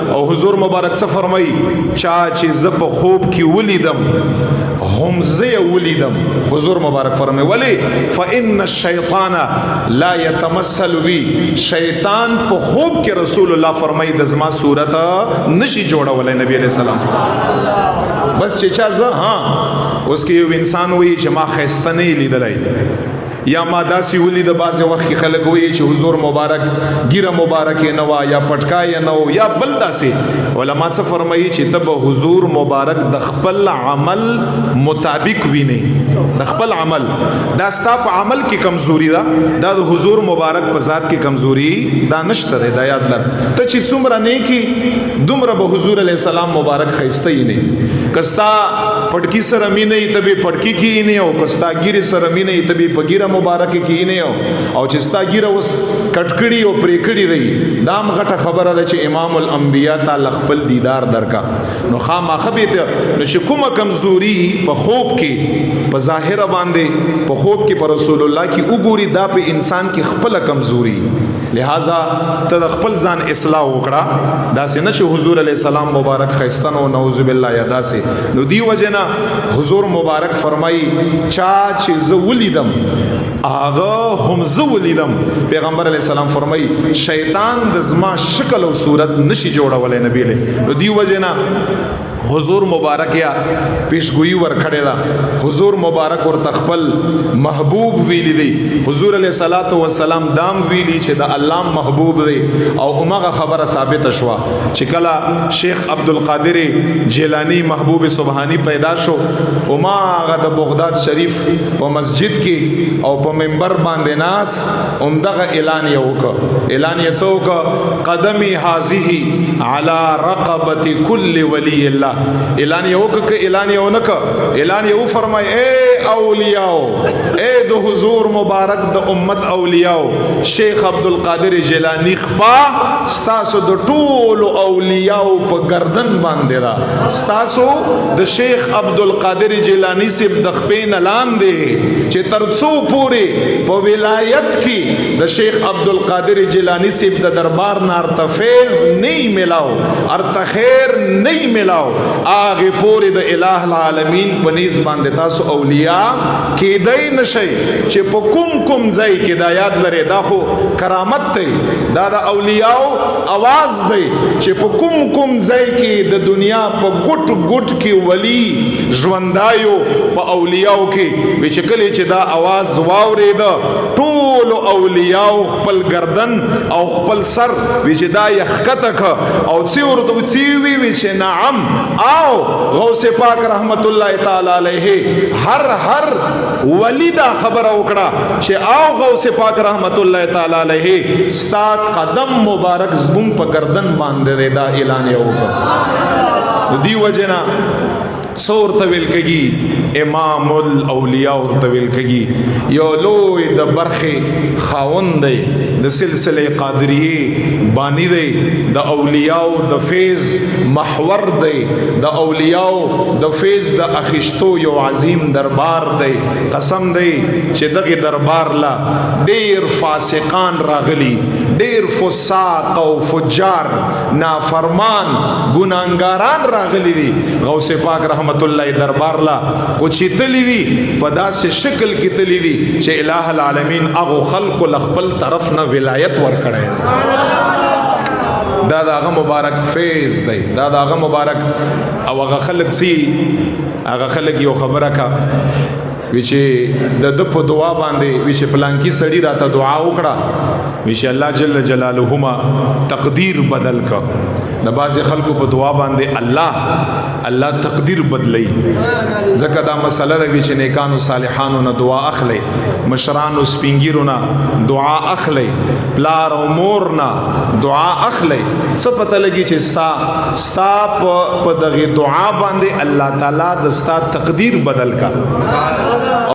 او حضور مبارک څه فرمایي چا چې ز په خوب کې ولیدم هم زه ولیدم حضور مبارک فرمایي ولی فإن الشیطان لا يتمثل بي شیطان په خوب کې رسول الله فرمایي د زما صورت نشي جوړولای نبی علیہ السلام بس چې چا زه ها اوس کې یو انسان وایي چې ما خسته نه لیدلای یا ما داسې ولید بعض وخت کې خلک وایي چې حضور مبارک ګیره مبارک نه وا یا پټکای نه و یا بل داسې علما څه فرمایي چې تب حضور مبارک د خپل عمل مطابق ویني د خپل عمل دا ستاپ عمل کې کمزوري دا د حضور مبارک په ذات کې کمزوري دا نشته د یاد لر ته چې څومره نه کی دومره به حضور علی السلام مبارک خيسته یې نه کستا پټکی سره مینې تبي پټکی کې نه او کستا ګیره سره مینې تبي پګیره مبارک کې نه او چې ستا ګیره اوس کټکړی او پریکړی دی دام غټه خبره ده چې امام الانبیاء تعالی خپل دیدار درکا نو خامخه به ته نو چې کومه کمزوري په خوب کې په ظاهر باندې په خوب کې پر رسول الله کې وګوري دا په انسان کې خپل کمزوري لہذا ته خپل ځان اصلاح وکړه دا سينه چې حضور علی السلام مبارک خيستن او نعوذ بالله یادا سي نو دی وجنا حضور مبارک فرمایي چا چې ز ولیدم آغا هم ز ولیدم پیغمبر علی السلام فرمایي شیطان د زما شکل او صورت نشي جوړولای نبی له نو دی وجنا حضور مبارک یا پیشگوئی ور کړی دا حضور ورته خپل محبوب ویلی دی حضور علیہ الصلوۃ والسلام دام ویلی چې د الله محبوب دی او هغه خبره ثابت شوه چې کله شیخ عبدالقادر جیلانی محبوب سبحانی پیدا شو ما هغه د بغداد شریف په مسجد کې او په منبر باندې ناس دغه اعلان یې وکړ څوک قدمی هذه علی رقبه کل ولی الله اعلان یو که اعلان یو نک اعلان یو فرمای اے اولیاء اے د حضور مبارک د امت اولیاء شیخ عبدالقادر جیلانی خپا ستاسو د ټول اولیاء په گردن باندې را ستاسو د شیخ عبدالقادر جیلانی سیب د خپین اعلان دی چې ترڅو پوره په ولایت کې د شیخ عبدالقادر جیلانی سیب د دربار نار تفیز نه ملاو ارته خیر نه ملاو آغی پوری د الہ العالمین پنیز باندې تاسو اولیاء کیدای نشي چې په کوم ځای کې دا یاد لري دا خو کرامت دی دا د اولیاء आवाज دی چې په کوم ځای کې د دنیا په ګټ کې ولی ژوندایو په اولیاء کې وی چې کله چې دا आवाज واورید ټول اولیاء خپل گردن او خپل سر وی چې دا یخکتک او څی ورته وی چې نعم او غوث پاک رحمت الله تعالی علیہ ہر ولی دا خبر وکړه چې او غوث پاک رحمت الله تعالی علیہ ستا قدم مبارک زمون په گردن باندې دا اعلان یې وکړ دی وجنا څور تویل کږي امام الاولیاء ور تویل کږي یو لوی د برخه خاوند دی د سلسله قادریه بانی دی د اولیاء د فیض محور دی د اولیاء د فیض د اخشتو یو عظیم دربار دی قسم دی چې دغه دربار لا ډیر فاسقان راغلی ډیر فساق او فجار نافرمان ګناګاران راغلی دي غوث پاک رحمت الله دربار لا خو چې تلی دي په داسې شکل کې تلی دي چې الہ العالمین هغه خلق لخپل طرف نه ولایت ور کړی دا هغه مبارک فیض دی دا هغه مبارک او هغه خلق سي هغه خلق یو خبره کا وی چې د په دعا باندې وی چې پلان کې سړی راته دعا وکړه وی چې الله جل جلاله تقدیر بدل کا د بعض خلکو په دعا باندې الله تقدیر بدلی زکه دا مسله ده چې نیکانو صالحانو نه دعا اخلي مشرانو سپینګیرو نه دعا اخلي پلار او مور نه دعا اخلي څه پته لګي چې ستا په دغه دعا باندې الله تعالی د ستا تقدیر بدل کا